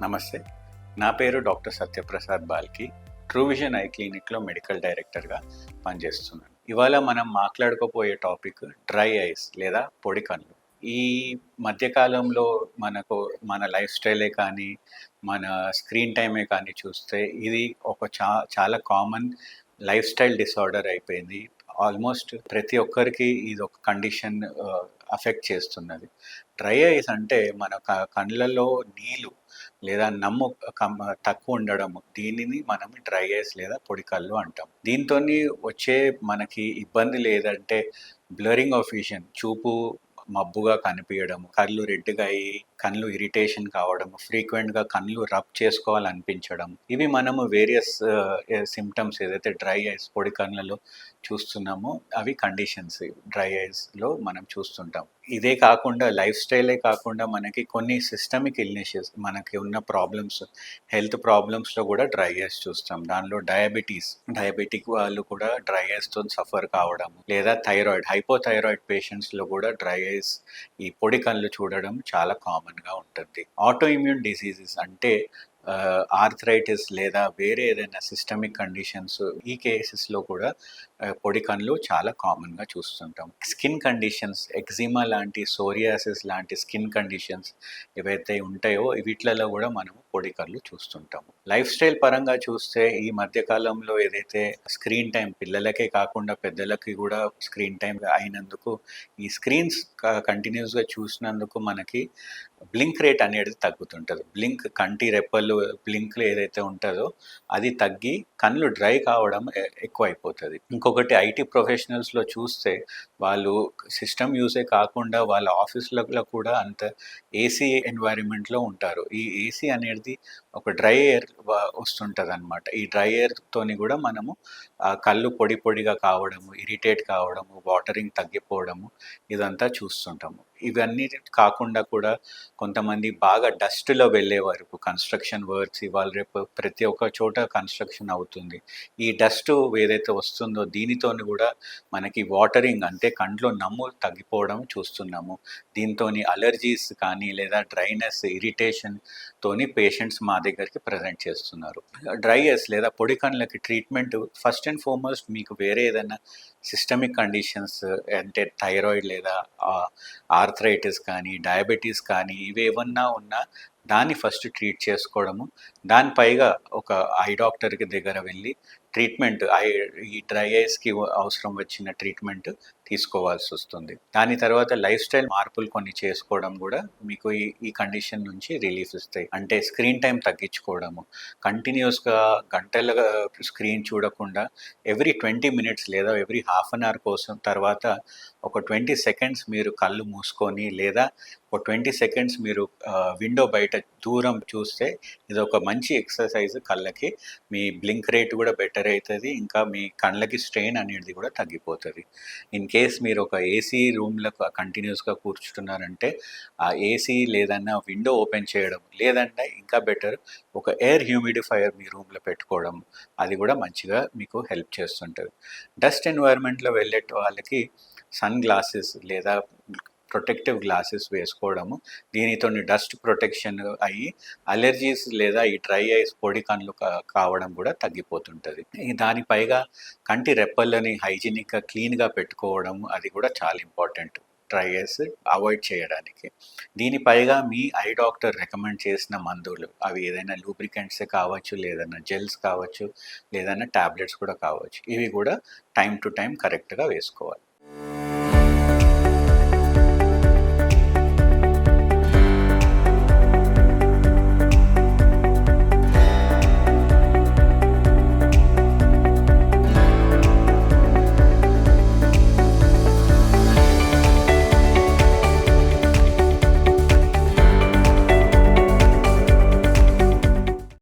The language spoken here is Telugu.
నమస్తే. నా పేరు doctor Satyaprasad Balki. True vision eye క్లినిక్‌లో మెడికల్ డైరెక్టర్‌గా పనిచేస్తున్నాను. ఇవాళ మనం మాట్లాడుకోబోయే టాపిక్ డ్రై ఐస్ లేదా పొడి కళ్ళు. ఈ మధ్య కాలంలో మనకు మన లైఫ్ స్టైలే కానీ, మన స్క్రీన్ టైమే కానీ చూస్తే ఇది ఒక చాలా కామన్ లైఫ్ స్టైల్ డిసార్డర్ అయిపోయింది. ఆల్మోస్ట్ ప్రతి ఒక్కరికి ఇదొక కండిషన్ అఫెక్ట్ చేస్తున్నది. డ్రై ఐస్ అంటే మన కళ్ళలో నీళ్ళు లేదా నమ్ము తక్కువ ఉండడము. దీనిని మనం డ్రై ఐస్ లేదా పొడి కళ్ళు అంటాం. దీంతోని వచ్చే మనకి ఇబ్బంది లేదంటే బ్లరింగ్ ఆఫ్ విజన్, చూపు మబ్బుగా కనిపియడము, కళ్ళు రెడ్‌గా అయ్యి, కళ్ళు ఇరిటేషన్ కావడము, ఫ్రీక్వెంట్‌గా కళ్ళు రబ్ చేసుకోవాలనిపించడం. ఇవి మనము వేరియస్ సింప్టమ్స్ ఏదైతే డ్రై ఐస్ పొడి కళ్ళలో చూస్తున్నామో అవి కండిషన్స్ డ్రై ఐస్‌లో మనం చూస్తుంటాం. ఇదే కాకుండా లైఫ్ స్టైలే కాకుండా మనకి కొన్ని సిస్టమిక్ ఇల్నెసెస్ మనకి ఉన్న ప్రాబ్లమ్స్, హెల్త్ ప్రాబ్లమ్స్‌లో కూడా డ్రై ఐస్ చూస్తాం. దానిలో డయాబెటిక్ వాళ్ళు కూడా డ్రై ఐస్‌తోని సఫర్ కావడం, లేదా హైపోథైరాయిడ్ పేషెంట్స్‌లో కూడా డ్రై ఐస్ ఈ పొడి కళ్ళు చూడడం చాలా కామన్‌గా ఉంటుంది. ఆటో ఇమ్యూన్ డిసీజెస్ అంటే ఆర్థరైటిస్ లేదా వేరే ఏదైనా సిస్టమిక్ కండిషన్స్ ఈ కేసెస్‌లో కూడా పొడి కళ్ళు చాలా కామన్‌గా చూస్తుంటాం. స్కిన్ కండిషన్స్, ఎగ్జిమా లాంటి, సోరియాసిస్ లాంటి స్కిన్ కండిషన్స్ ఏవైతే ఉంటాయో వీటిలలో కూడా మనం పొడి కళ్ళు చూస్తుంటాము. లైఫ్ స్టైల్ పరంగా చూస్తే ఈ మధ్య కాలంలో ఏదైతే స్క్రీన్ టైం పిల్లలకే కాకుండా పెద్దలకి కూడా స్క్రీన్ టైం అయినందుకు ఈ స్క్రీన్స్ కంటిన్యూస్‌గా చూసినందుకు మనకి బ్లింక్ రేట్ అనేది తగ్గుతుంటది. కంటి రెప్పలు బ్లింక్‌లు ఏదైతే ఉంటదో అది తగ్గి కళ్ళు డ్రై కావడం ఎక్కువైపోతది. ఇంకొకటి ఐటీ ప్రొఫెషనల్స్‌లో చూస్తే వాళ్ళు సిస్టమ్ యూజే కాకుండా వాళ్ళ ఆఫీస్‌లలో కూడా అంత ఏసీ ఎన్వైరన్మెంట్‌లో ఉంటారు. ఈ ఏసీ అనేది ఒక డ్రై ఎయిర్ వస్తుంటదనమాట. ఈ డ్రై ఎయిర్‌తోని కూడా మనము కళ్ళు పొడి పొడిగా కావడము, ఇరిటేట్ కావడము, వాటరింగ్ తగ్గిపోవడము ఇదంతా చూస్తుంటాము. ఇవన్నీ కాకుండా కూడా కొంతమంది బాగా డస్ట్‌లో వెళ్ళే వరకు కన్‌స్ట్రక్షన్ వర్క్స్ ఇవాళ రేపు ప్రతి ఒక్క చోట కన్‌స్ట్రక్షన్ అవుతుంది. ఈ డస్ట్ ఏదైతే వస్తుందో దీనితోని కూడా మనకి వాటరింగ్ అంటే కంట్లో నమ్ము తగ్గిపోవడం చూస్తున్నాము. దీంతోని అలర్జీస్ కానీ లేదా డ్రైనెస్, ఇరిటేషన్ తోని పేషెంట్స్ మా దగ్గరికి ప్రజెంట్ చేస్తున్నారు. డ్రై ఐస్ లేదా పొడి కళ్ళకి ట్రీట్మెంట్ ఫస్ట్ అండ్ ఫార్మోస్ట్ మీకు వేరే ఏదైనా సిస్టమిక్ కండిషన్స్ అంటే థైరాయిడ్ లేదా ఆర్థరైటిస్ కానీ, డయాబెటీస్ కానీ ఇవేవన్నా ఉన్నా దాన్ని ఫస్ట్ ట్రీట్ చేసుకోవడము. దాని పైగా ఒక ఐ డాక్టర్‌కి దగ్గర వెళ్ళి ట్రీట్మెంట్ ఈ డ్రై ఐస్‌కి అవసరం వచ్చిన ట్రీట్మెంట్ తీసుకోవాల్సొస్తుంది. దాని తర్వాత లైఫ్ స్టైల్ మార్పులు కొన్ని చేసుకోవడం గూడా మీకు ఈ కండిషన్ నుంచి రిలీఫ్ ఇస్తాయి. అంటే స్క్రీన్ టైమ్ తగ్గించుకోవడము, కంటిన్యూయస్‌గా గంటలుగా స్క్రీన్ చూడకుండా ఎవ్రీ 20 మినిట్స్ లేదా ఎవ్రీ హాఫ్ అన్ అవర్ కోసం తర్వాత ఒక 20 సెకండ్స్ మీరు కళ్ళు మూసుకొని లేదా ఒక 20 సెకండ్స్ మీరు విండో బయట దూరం చూస్తే ఇదొక మంచి ఎక్సర్సైజ్ కళ్ళకి. మీ బ్లింక్ రేట్ కూడా బెటర్ అవుతుంది. ఇంకా మీ కళ్ళకి స్ట్రెయిన్ అనేది కూడా తగ్గిపోతుంది. ఇన్ కేస్ మీరు ఒక ఏసీ రూమ్‌లో కంటిన్యూస్‌గా కూర్చుంటున్నారంటే ఆ ఏసీ లేదన్నా విండో ఓపెన్ చేయడం, లేదంటే ఇంకా బెటర్ ఒక ఎయిర్ హ్యూమిడిఫైయర్ మీ రూమ్‌లో పెట్టుకోవడం అది కూడా మంచిగా మీకు హెల్ప్ చేస్తుంటది. డస్ట్ ఎన్వైర్న్మెంట్‌లో వెళ్ళే వాళ్ళకి సన్ గ్లాసెస్ లేదా ప్రొటెక్టివ్ గ్లాసెస్ వేసుకోవడము. దీనితోని డస్ట్ ప్రొటెక్షన్ అయ్యి అలెర్జీస్ లేదా ఈ డ్రై ఐస్ పొడి కళ్ళు కావడం కూడా తగ్గిపోతుంటది. దాని పైగా కంటి రెప్పలని హైజీనిక్‌గా క్లీన్‌గా పెట్టుకోవడం అది కూడా చాలా ఇంపార్టెంట్ డ్రై ఐస్ అవాయిడ్ చేయడానికి. దీని పైగా మీ ఐ డాక్టర్ రికమెండ్ చేసిన మందులు అవి ఏదైనా లూబ్రికెంట్సే కావచ్చు, లేదన్నా జెల్స్ కావచ్చు, లేదన్నా టాబ్లెట్స్ కూడా కావచ్చు. ఇవి కూడా టైమ్ టు టైమ్ కరెక్ట్‌గా వేసుకోవాలి.